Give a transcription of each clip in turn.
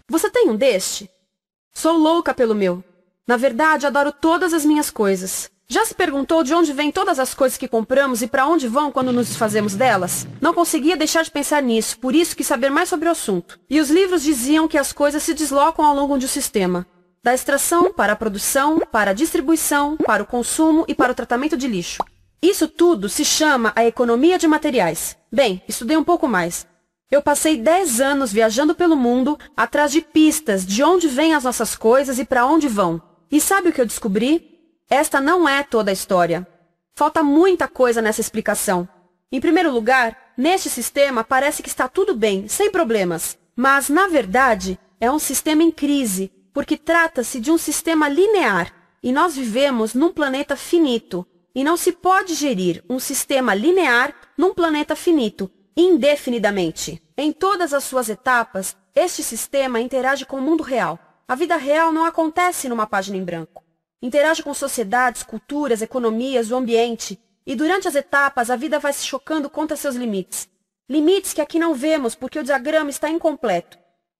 Você tem um deste? Sou louca pelo meu. Na verdade, adoro todas as minhas coisas. Já se perguntou de onde vêm todas as coisas que compramos e para onde vão quando nos desfazemos delas? Não conseguia deixar de pensar nisso, por isso quis saber mais sobre o assunto. E os livros diziam que as coisas se deslocam ao longo de um sistema. Da extração, para a produção, para a distribuição, para o consumo e para o tratamento de lixo. Isso tudo se chama a economia de materiais. Bem, estudei um pouco mais. Eu passei 10 anos viajando pelo mundo, atrás de pistas de onde vêm as nossas coisas e para onde vão. E sabe o que eu descobri? Esta não é toda a história. Falta muita coisa nessa explicação. Em primeiro lugar, neste sistema parece que está tudo bem, sem problemas. Mas, na verdade, é um sistema em crise, porque trata-se de um sistema linear, e nós vivemos num planeta finito, e não se pode gerir um sistema linear num planeta finito, indefinidamente. Em todas as suas etapas, este sistema interage com o mundo real. A vida real não acontece numa página em branco. Interage com sociedades, culturas, economias, o ambiente. E durante as etapas, a vida vai se chocando contra seus limites. Limites que aqui não vemos porque o diagrama está incompleto.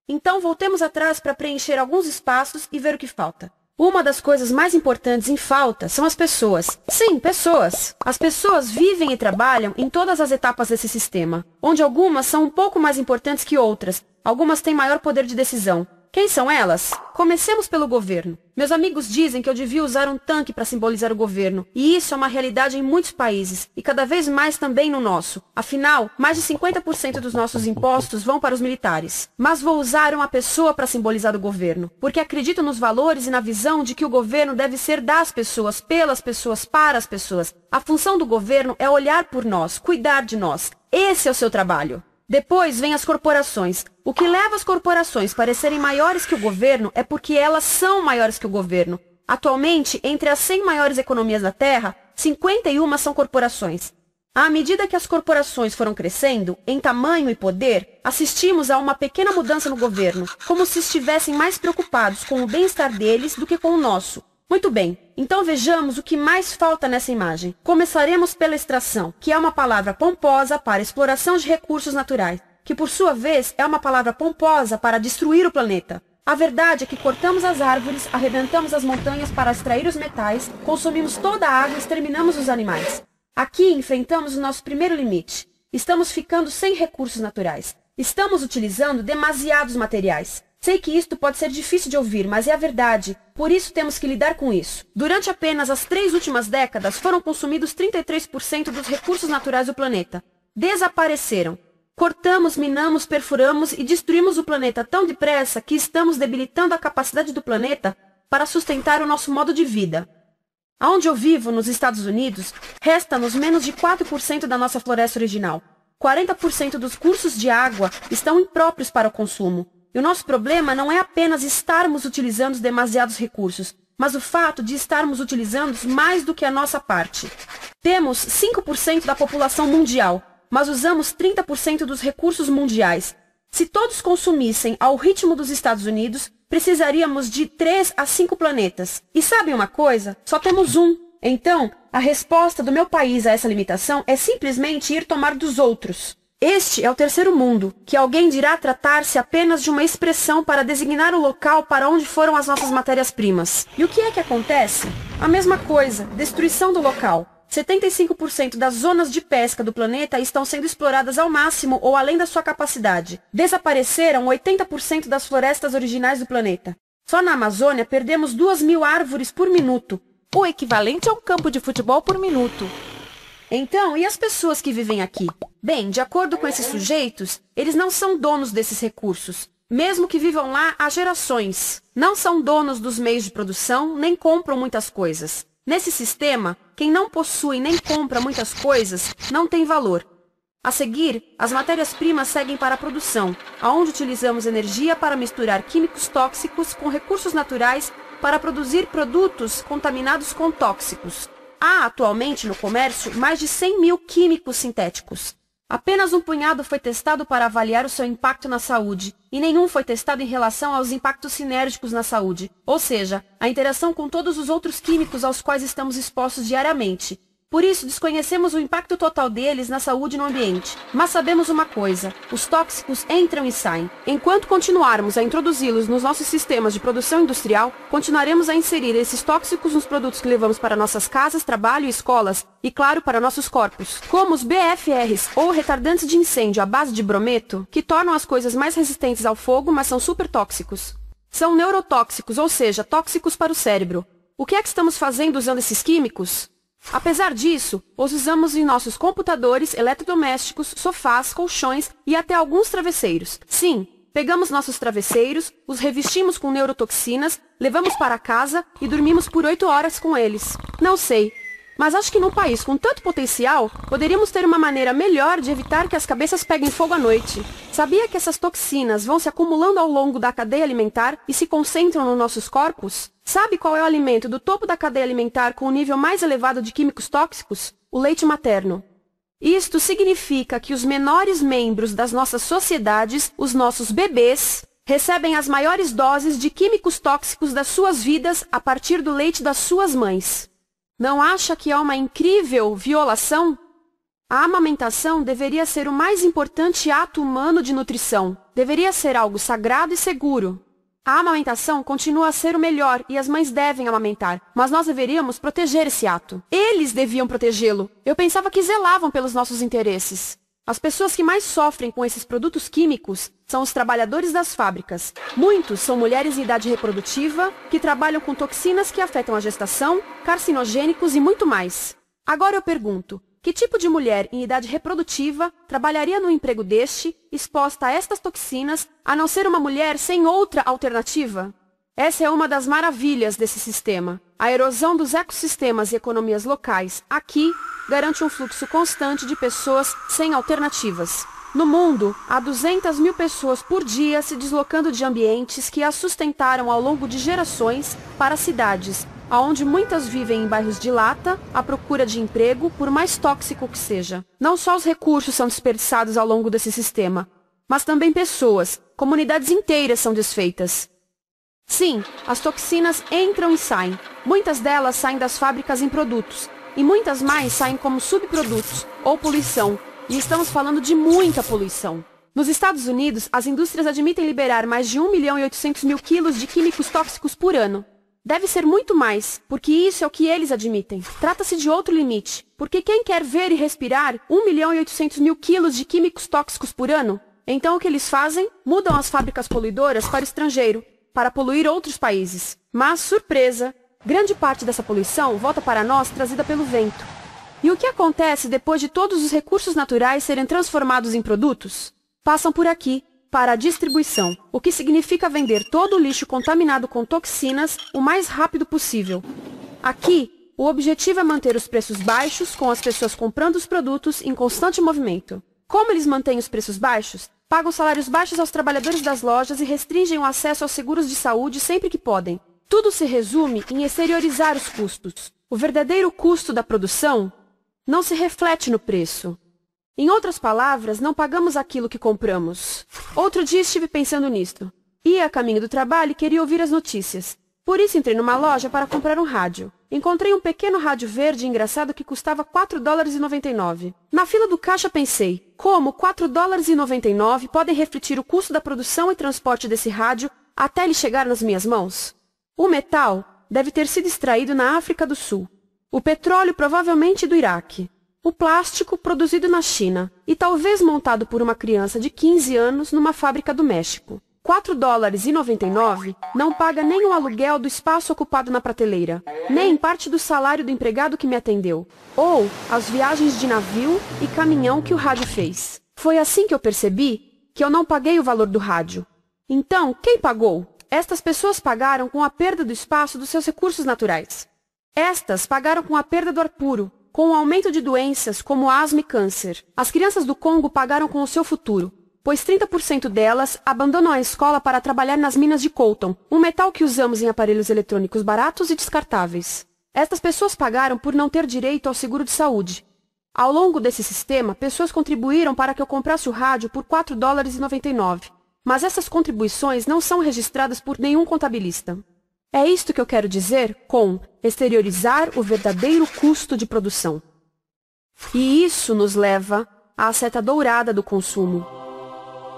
Então, voltemos atrás para preencher alguns espaços e ver o que falta. Uma das coisas mais importantes em falta são as pessoas. Sim, pessoas. As pessoas vivem e trabalham em todas as etapas desse sistema, onde algumas são um pouco mais importantes que outras. Algumas têm maior poder de decisão. Quem são elas? Comecemos pelo governo. Meus amigos dizem que eu devia usar um tanque para simbolizar o governo, e isso é uma realidade em muitos países, e cada vez mais também no nosso. Afinal, mais de 50% dos nossos impostos vão para os militares. Mas vou usar uma pessoa para simbolizar o governo, porque acredito nos valores e na visão de que o governo deve ser das pessoas, pelas pessoas, para as pessoas. A função do governo é olhar por nós, cuidar de nós. Esse é o seu trabalho. Depois vem as corporações. O que leva as corporações a parecerem maiores que o governo é porque elas são maiores que o governo. Atualmente, entre as 100 maiores economias da Terra, 51 são corporações. À medida que as corporações foram crescendo, em tamanho e poder, assistimos a uma pequena mudança no governo, como se estivessem mais preocupados com o bem-estar deles do que com o nosso. Muito bem, então vejamos o que mais falta nessa imagem. Começaremos pela extração, que é uma palavra pomposa para exploração de recursos naturais, que por sua vez é uma palavra pomposa para destruir o planeta. A verdade é que cortamos as árvores, arrebentamos as montanhas para extrair os metais, consumimos toda a água e exterminamos os animais. Aqui enfrentamos o nosso primeiro limite. Estamos ficando sem recursos naturais. Estamos utilizando demasiados materiais. Sei que isto pode ser difícil de ouvir, mas é a verdade. Por isso temos que lidar com isso. Durante apenas as 3 últimas décadas, foram consumidos 33% dos recursos naturais do planeta. Desapareceram. Cortamos, minamos, perfuramos e destruímos o planeta tão depressa que estamos debilitando a capacidade do planeta para sustentar o nosso modo de vida. Aonde eu vivo, nos Estados Unidos, resta-nos menos de 4% da nossa floresta original. 40% dos cursos de água estão impróprios para o consumo. E o nosso problema não é apenas estarmos utilizando demasiados recursos, mas o fato de estarmos utilizando mais do que a nossa parte. Temos 5% da população mundial, mas usamos 30% dos recursos mundiais. Se todos consumissem ao ritmo dos Estados Unidos, precisaríamos de 3 a 5 planetas. E sabem uma coisa? Só temos um. Então, a resposta do meu país a essa limitação é simplesmente ir tomar dos outros. Este é o terceiro mundo, que alguém dirá tratar-se apenas de uma expressão para designar o local para onde foram as nossas matérias-primas. E o que é que acontece? A mesma coisa, destruição do local. 75% das zonas de pesca do planeta estão sendo exploradas ao máximo ou além da sua capacidade. Desapareceram 80% das florestas originais do planeta. Só na Amazônia perdemos 2.000 árvores por minuto, o equivalente a um campo de futebol por minuto. Então, e as pessoas que vivem aqui? Bem, de acordo com esses sujeitos, eles não são donos desses recursos, mesmo que vivam lá há gerações. Não são donos dos meios de produção, nem compram muitas coisas. Nesse sistema, quem não possui nem compra muitas coisas não tem valor. A seguir, as matérias-primas seguem para a produção, onde utilizamos energia para misturar químicos tóxicos com recursos naturais para produzir produtos contaminados com tóxicos. Há atualmente no comércio mais de 100.000 químicos sintéticos. Apenas um punhado foi testado para avaliar o seu impacto na saúde, e nenhum foi testado em relação aos impactos sinérgicos na saúde, ou seja, a interação com todos os outros químicos aos quais estamos expostos diariamente. Por isso, desconhecemos o impacto total deles na saúde e no ambiente. Mas sabemos uma coisa: os tóxicos entram e saem. Enquanto continuarmos a introduzi-los nos nossos sistemas de produção industrial, continuaremos a inserir esses tóxicos nos produtos que levamos para nossas casas, trabalho e escolas, e claro, para nossos corpos. Como os BFRs, ou retardantes de incêndio à base de brometo, que tornam as coisas mais resistentes ao fogo, mas são super tóxicos. São neurotóxicos, ou seja, tóxicos para o cérebro. O que é que estamos fazendo usando esses químicos? Apesar disso, os usamos em nossos computadores, eletrodomésticos, sofás, colchões e até alguns travesseiros. Sim, pegamos nossos travesseiros, os revestimos com neurotoxinas, levamos para casa e dormimos por 8 horas com eles. Não sei, mas acho que num país com tanto potencial, poderíamos ter uma maneira melhor de evitar que as cabeças peguem fogo à noite. Sabia que essas toxinas vão se acumulando ao longo da cadeia alimentar e se concentram nos nossos corpos? Sabe qual é o alimento do topo da cadeia alimentar com o nível mais elevado de químicos tóxicos? O leite materno. Isto significa que os menores membros das nossas sociedades, os nossos bebês, recebem as maiores doses de químicos tóxicos das suas vidas a partir do leite das suas mães. Não acha que é uma incrível violação? A amamentação deveria ser o mais importante ato humano de nutrição. Deveria ser algo sagrado e seguro. A amamentação continua a ser o melhor e as mães devem amamentar, mas nós deveríamos proteger esse ato. Eles deviam protegê-lo. Eu pensava que zelavam pelos nossos interesses. As pessoas que mais sofrem com esses produtos químicos são os trabalhadores das fábricas. Muitos são mulheres em idade reprodutiva, que trabalham com toxinas que afetam a gestação, carcinogênicos e muito mais. Agora eu pergunto, que tipo de mulher em idade reprodutiva trabalharia num emprego deste, exposta a estas toxinas, a não ser uma mulher sem outra alternativa? Essa é uma das maravilhas desse sistema. A erosão dos ecossistemas e economias locais aqui garante um fluxo constante de pessoas sem alternativas. No mundo, há 200 mil pessoas por dia se deslocando de ambientes que as sustentaram ao longo de gerações para cidades, onde muitas vivem em bairros de lata, à procura de emprego, por mais tóxico que seja. Não só os recursos são desperdiçados ao longo desse sistema, mas também pessoas, comunidades inteiras são desfeitas. Sim, as toxinas entram e saem. Muitas delas saem das fábricas em produtos, e muitas mais saem como subprodutos, ou poluição, e estamos falando de muita poluição. Nos Estados Unidos, as indústrias admitem liberar mais de 1.800.000 quilos de químicos tóxicos por ano. Deve ser muito mais, porque isso é o que eles admitem. Trata-se de outro limite, porque quem quer ver e respirar 1.800.000 quilos de químicos tóxicos por ano? Então o que eles fazem? Mudam as fábricas poluidoras para o estrangeiro, para poluir outros países. Mas, surpresa, grande parte dessa poluição volta para nós trazida pelo vento. E o que acontece depois de todos os recursos naturais serem transformados em produtos? Passam por aqui, para a distribuição, o que significa vender todo o lixo contaminado com toxinas o mais rápido possível. Aqui, o objetivo é manter os preços baixos, com as pessoas comprando os produtos em constante movimento. Como eles mantêm os preços baixos? Pagam salários baixos aos trabalhadores das lojas e restringem o acesso aos seguros de saúde sempre que podem. Tudo se resume em exteriorizar os custos. O verdadeiro custo da produção não se reflete no preço. Em outras palavras, não pagamos aquilo que compramos. Outro dia estive pensando nisto. Ia a caminho do trabalho e queria ouvir as notícias. Por isso entrei numa loja para comprar um rádio. Encontrei um pequeno rádio verde engraçado que custava $4,99. Na fila do caixa pensei, como $4,99 podem refletir o custo da produção e transporte desse rádio até ele chegar nas minhas mãos? O metal deve ter sido extraído na África do Sul. O petróleo provavelmente do Iraque. O plástico produzido na China e talvez montado por uma criança de 15 anos numa fábrica do México. $4,99 não paga nem o aluguel do espaço ocupado na prateleira, nem parte do salário do empregado que me atendeu, ou as viagens de navio e caminhão que o rádio fez. Foi assim que eu percebi que eu não paguei o valor do rádio. Então, quem pagou? Estas pessoas pagaram com a perda do espaço dos seus recursos naturais. Estas pagaram com a perda do ar puro, com o aumento de doenças como asma e câncer. As crianças do Congo pagaram com o seu futuro, pois 30% delas abandonam a escola para trabalhar nas minas de coltan, um metal que usamos em aparelhos eletrônicos baratos e descartáveis. Estas pessoas pagaram por não ter direito ao seguro de saúde. Ao longo desse sistema, pessoas contribuíram para que eu comprasse o rádio por $4,99. Mas essas contribuições não são registradas por nenhum contabilista. É isto que eu quero dizer com exteriorizar o verdadeiro custo de produção. E isso nos leva à seta dourada do consumo.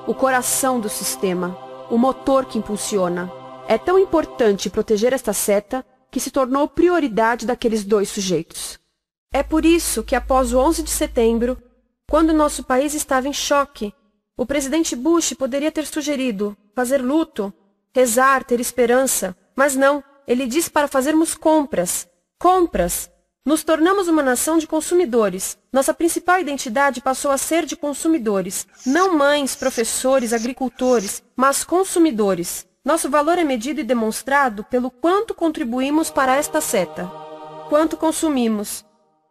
O coração do sistema, o motor que impulsiona. É tão importante proteger esta seta que se tornou prioridade daqueles dois sujeitos. É por isso que após o 11 de setembro, quando nosso país estava em choque, o presidente Bush poderia ter sugerido fazer luto, rezar, ter esperança, mas não, ele disse para fazermos compras. Compras! Nos tornamos uma nação de consumidores. Nossa principal identidade passou a ser de consumidores. Não mães, professores, agricultores, mas consumidores. Nosso valor é medido e demonstrado pelo quanto contribuímos para esta seta. Quanto consumimos.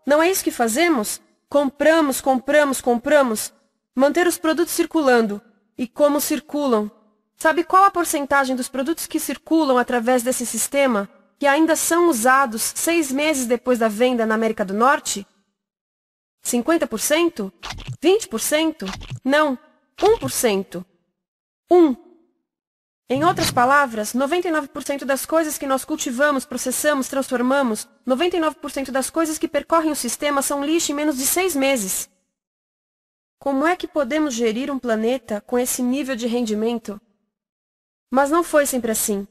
Não é isso que fazemos? Compramos, compramos, compramos. Manter os produtos circulando. E como circulam? Sabe qual a porcentagem dos produtos que circulam através desse sistema que ainda são usados 6 meses depois da venda na América do Norte? 50%? 20%? Não, 1%. 1. Em outras palavras, 99% das coisas que nós cultivamos, processamos, transformamos, 99% das coisas que percorrem o sistema são lixo em menos de 6 meses. Como é que podemos gerir um planeta com esse nível de rendimento? Mas não foi sempre assim.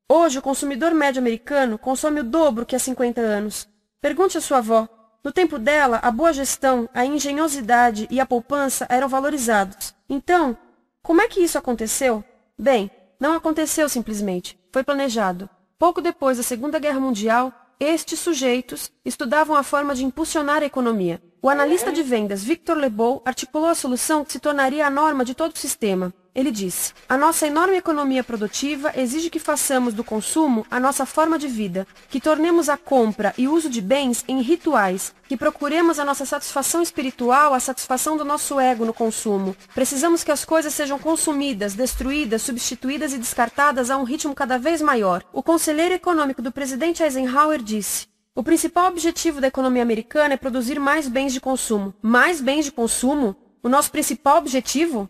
Hoje, o consumidor médio americano consome o dobro que há 50 anos. Pergunte à sua avó. No tempo dela, a boa gestão, a engenhosidade e a poupança eram valorizados. Então, como é que isso aconteceu? Bem, não aconteceu simplesmente. Foi planejado. Pouco depois da Segunda Guerra Mundial, estes sujeitos estudavam a forma de impulsionar a economia. O analista de vendas Victor Lebow articulou a solução que se tornaria a norma de todo o sistema. Ele disse: a nossa enorme economia produtiva exige que façamos do consumo a nossa forma de vida, que tornemos a compra e o uso de bens em rituais, que procuremos a nossa satisfação espiritual, a satisfação do nosso ego no consumo. Precisamos que as coisas sejam consumidas, destruídas, substituídas e descartadas a um ritmo cada vez maior. O conselheiro econômico do presidente Eisenhower disse: o principal objetivo da economia americana é produzir mais bens de consumo. Mais bens de consumo? O nosso principal objetivo?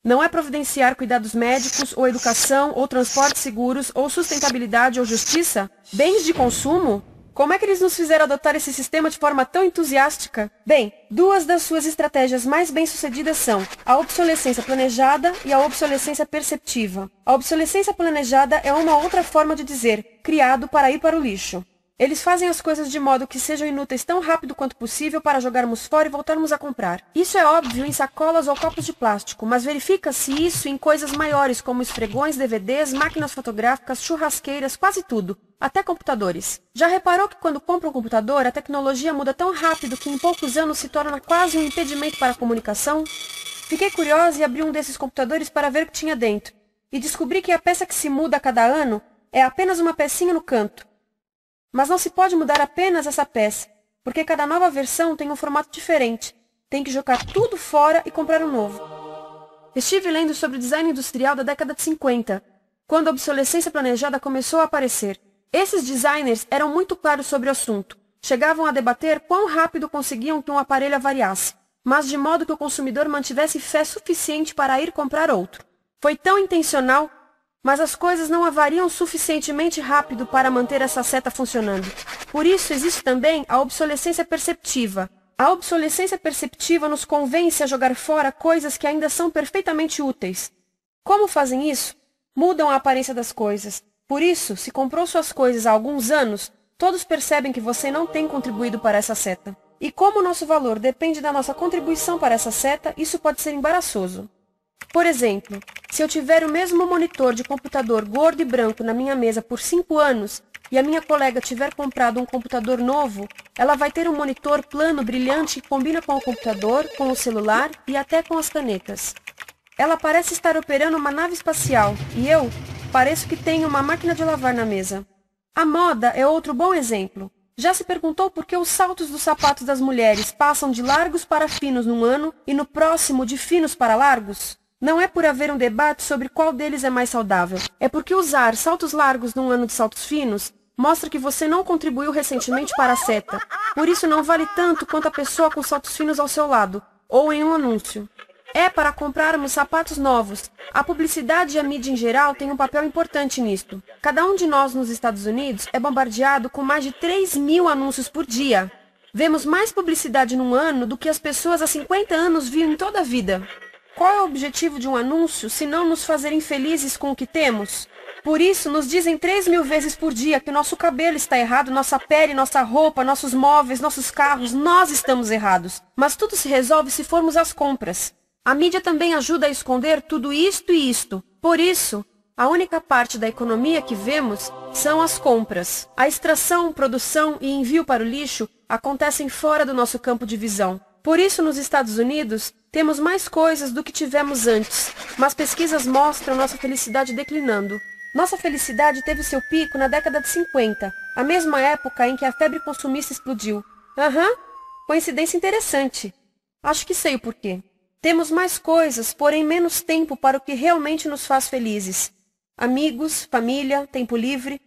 Não é providenciar cuidados médicos, ou educação, ou transportes seguros, ou sustentabilidade, ou justiça? Bens de consumo? Como é que eles nos fizeram adotar esse sistema de forma tão entusiástica? Bem, duas das suas estratégias mais bem-sucedidas são a obsolescência planejada e a obsolescência perceptiva. A obsolescência planejada é uma outra forma de dizer criado para ir para o lixo. Eles fazem as coisas de modo que sejam inúteis tão rápido quanto possível para jogarmos fora e voltarmos a comprar. Isso é óbvio em sacolas ou copos de plástico, mas verifica-se isso em coisas maiores como esfregões, DVDs, máquinas fotográficas, churrasqueiras, quase tudo, até computadores. Já reparou que quando compra um computador, a tecnologia muda tão rápido que em poucos anos se torna quase um impedimento para a comunicação? Fiquei curiosa e abri um desses computadores para ver o que tinha dentro, e descobri que a peça que se muda a cada ano é apenas uma pecinha no canto. Mas não se pode mudar apenas essa peça, porque cada nova versão tem um formato diferente. Tem que jogar tudo fora e comprar um novo. Estive lendo sobre o design industrial da década de 50, quando a obsolescência planejada começou a aparecer. Esses designers eram muito claros sobre o assunto. Chegavam a debater quão rápido conseguiam que um aparelho avariasse, mas de modo que o consumidor mantivesse fé suficiente para ir comprar outro. Foi tão intencional, mas as coisas não avariam suficientemente rápido para manter essa seta funcionando. Por isso existe também a obsolescência perceptiva. A obsolescência perceptiva nos convence a jogar fora coisas que ainda são perfeitamente úteis. Como fazem isso? Mudam a aparência das coisas. Por isso, se comprou suas coisas há alguns anos, todos percebem que você não tem contribuído para essa seta. E como o nosso valor depende da nossa contribuição para essa seta, isso pode ser embaraçoso. Por exemplo, se eu tiver o mesmo monitor de computador gordo e branco na minha mesa por 5 anos e a minha colega tiver comprado um computador novo, ela vai ter um monitor plano brilhante que combina com o computador, com o celular e até com as canetas. Ela parece estar operando uma nave espacial e eu pareço que tenho uma máquina de lavar na mesa. A moda é outro bom exemplo. Já se perguntou por que os saltos dos sapatos das mulheres passam de largos para finos num ano e no próximo de finos para largos? Não é por haver um debate sobre qual deles é mais saudável. É porque usar saltos largos num ano de saltos finos mostra que você não contribuiu recentemente para a seta. Por isso não vale tanto quanto a pessoa com saltos finos ao seu lado, ou em um anúncio. É para comprarmos sapatos novos. A publicidade e a mídia em geral têm um papel importante nisto. Cada um de nós nos Estados Unidos é bombardeado com mais de 3.000 anúncios por dia. Vemos mais publicidade num ano do que as pessoas há 50 anos viam em toda a vida. Qual é o objetivo de um anúncio se não nos fazer infelizes com o que temos? Por isso, nos dizem 3.000 vezes por dia que nosso cabelo está errado, nossa pele, nossa roupa, nossos móveis, nossos carros, nós estamos errados. Mas tudo se resolve se formos às compras. A mídia também ajuda a esconder tudo isto e isto. Por isso, a única parte da economia que vemos são as compras. A extração, produção e envio para o lixo acontecem fora do nosso campo de visão. Por isso, nos Estados Unidos, temos mais coisas do que tivemos antes, mas pesquisas mostram nossa felicidade declinando. Nossa felicidade teve seu pico na década de 50, a mesma época em que a febre consumista explodiu. Coincidência interessante. Acho que sei o porquê. Temos mais coisas, porém menos tempo para o que realmente nos faz felizes. Amigos, família, tempo livre.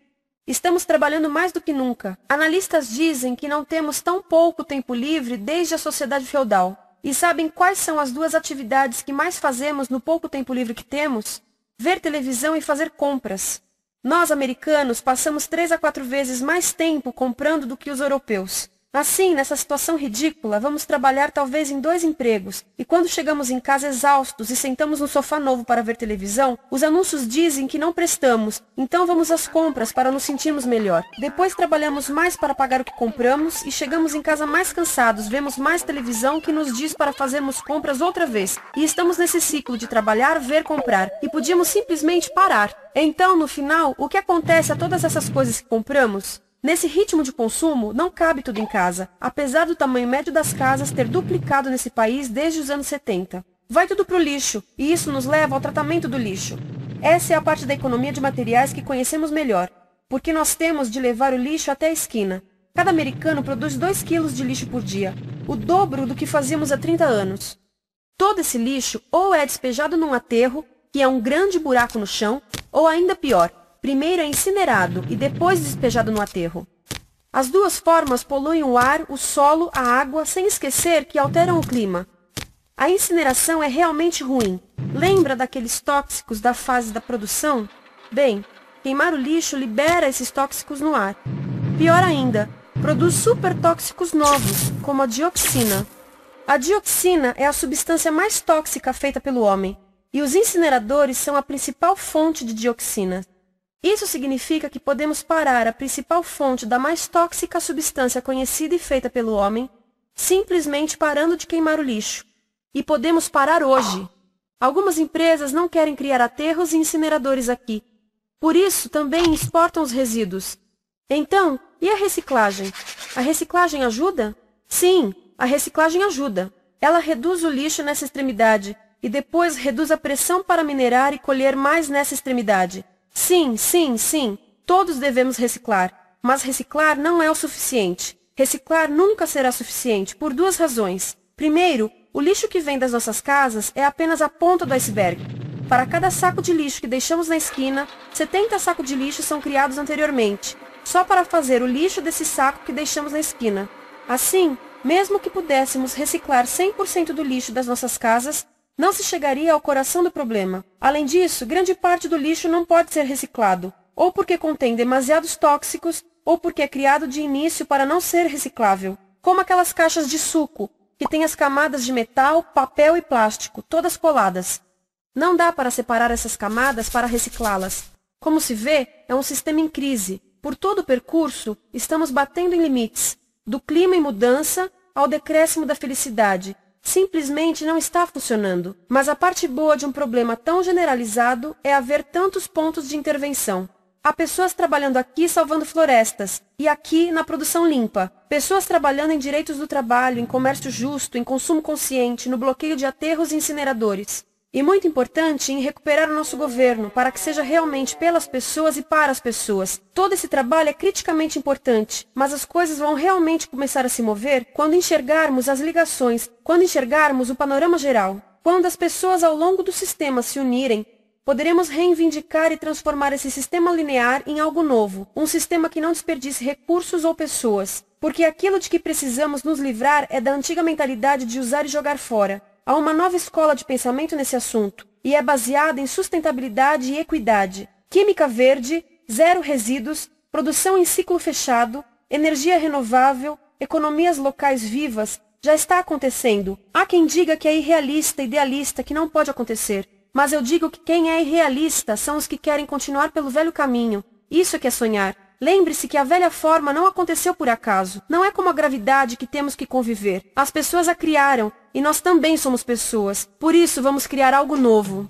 Estamos trabalhando mais do que nunca. Analistas dizem que não temos tão pouco tempo livre desde a sociedade feudal. E sabem quais são as duas atividades que mais fazemos no pouco tempo livre que temos? Ver televisão e fazer compras. Nós, americanos, passamos 3 a 4 vezes mais tempo comprando do que os europeus. Assim, nessa situação ridícula, vamos trabalhar talvez em 2 empregos, e quando chegamos em casa exaustos e sentamos no sofá novo para ver televisão, os anúncios dizem que não prestamos, então vamos às compras para nos sentirmos melhor. Depois trabalhamos mais para pagar o que compramos e chegamos em casa mais cansados, vemos mais televisão que nos diz para fazermos compras outra vez. E estamos nesse ciclo de trabalhar, ver, comprar, e podíamos simplesmente parar. Então, no final, o que acontece a todas essas coisas que compramos? Nesse ritmo de consumo, não cabe tudo em casa, apesar do tamanho médio das casas ter duplicado nesse país desde os anos 70. Vai tudo para o lixo, e isso nos leva ao tratamento do lixo. Essa é a parte da economia de materiais que conhecemos melhor, porque nós temos de levar o lixo até a esquina. Cada americano produz 2 quilos de lixo por dia, o dobro do que fazíamos há 30 anos. Todo esse lixo ou é despejado num aterro, que é um grande buraco no chão, ou ainda pior, primeiro é incinerado e depois despejado no aterro. As duas formas poluem o ar, o solo, a água, sem esquecer que alteram o clima. A incineração é realmente ruim. Lembra daqueles tóxicos da fase da produção? Bem, queimar o lixo libera esses tóxicos no ar. Pior ainda, produz supertóxicos novos, como a dioxina. A dioxina é a substância mais tóxica feita pelo homem, e os incineradores são a principal fonte de dioxina. Isso significa que podemos parar a principal fonte da mais tóxica substância conhecida e feita pelo homem, simplesmente parando de queimar o lixo. E podemos parar hoje. Algumas empresas não querem criar aterros e incineradores aqui. Por isso, também exportam os resíduos. Então, e a reciclagem? A reciclagem ajuda? Sim, a reciclagem ajuda. Ela reduz o lixo nessa extremidade e depois reduz a pressão para minerar e colher mais nessa extremidade. Sim, sim, sim, todos devemos reciclar, mas reciclar não é o suficiente. Reciclar nunca será suficiente, por 2 razões. Primeiro, o lixo que vem das nossas casas é apenas a ponta do iceberg. Para cada saco de lixo que deixamos na esquina, 70 sacos de lixo são criados anteriormente, só para fazer o lixo desse saco que deixamos na esquina. Assim, mesmo que pudéssemos reciclar 100% do lixo das nossas casas, não se chegaria ao coração do problema. Além disso, grande parte do lixo não pode ser reciclado, ou porque contém demasiados tóxicos, ou porque é criado de início para não ser reciclável, como aquelas caixas de suco, que têm as camadas de metal, papel e plástico, todas coladas. Não dá para separar essas camadas para reciclá-las. Como se vê, é um sistema em crise. Por todo o percurso, estamos batendo em limites, do clima em mudança ao decréscimo da felicidade. Simplesmente não está funcionando. Mas a parte boa de um problema tão generalizado é haver tantos pontos de intervenção. Há pessoas trabalhando aqui salvando florestas, e aqui na produção limpa. Pessoas trabalhando em direitos do trabalho, em comércio justo, em consumo consciente, no bloqueio de aterros e incineradores. E muito importante, em recuperar o nosso governo, para que seja realmente pelas pessoas e para as pessoas. Todo esse trabalho é criticamente importante, mas as coisas vão realmente começar a se mover quando enxergarmos as ligações, quando enxergarmos o panorama geral. Quando as pessoas ao longo do sistema se unirem, poderemos reivindicar e transformar esse sistema linear em algo novo, um sistema que não desperdice recursos ou pessoas, porque aquilo de que precisamos nos livrar é da antiga mentalidade de usar e jogar fora. Há uma nova escola de pensamento nesse assunto, e é baseada em sustentabilidade e equidade, química verde, zero resíduos, produção em ciclo fechado, energia renovável, economias locais vivas. Já está acontecendo. Há quem diga que é irrealista, idealista, que não pode acontecer. Mas eu digo que quem é irrealista são os que querem continuar pelo velho caminho. Isso é que é sonhar. Lembre-se que a velha forma não aconteceu por acaso. Não é como a gravidade que temos que conviver. As pessoas a criaram, e nós também somos pessoas. Por isso vamos criar algo novo.